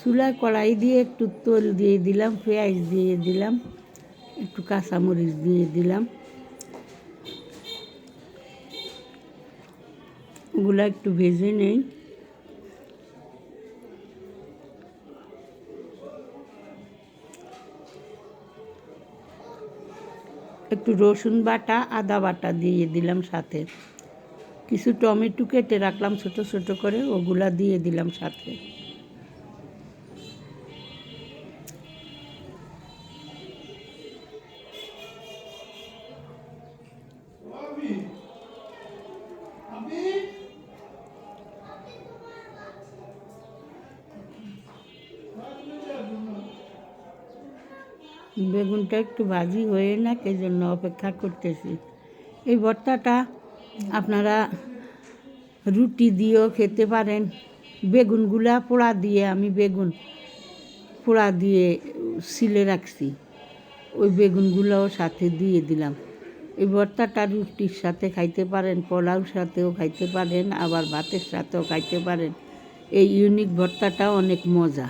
চুলায় কড়াই দিয়ে একটু তেল দিয়ে দিলাম, পেঁয়াজ দিয়ে দিলাম, একটু কাঁচামরিচ দিয়ে দিলাম। ওগুলো একটু ভেজে নেই। একটু রসুন বাটা, আদা বাটা দিয়ে দিলাম সাথে। কিছু টমেটো কেটে রাখলাম ছোট ছোট করে, ওগুলা দিয়ে দিলাম সাথে। বেগুনটা একটু ভাজি হয়ে না, সেই জন্য অপেক্ষা করতেছি। এই ভর্তাটা আপনারা রুটি দিয়েও খেতে পারেন। বেগুনগুলা পোড়া দিয়ে, আমি বেগুন পোড়া দিয়ে সিলে রাখছি, ওই বেগুনগুলোও সাথে দিয়ে দিলাম। এই ভর্তাটা রুটির সাথে খাইতে পারেন, পোলাওর সাথেও খাইতে পারেন, আবার ভাতের সাথেও খাইতে পারেন। এই ইউনিক ভর্তাটা অনেক মজা।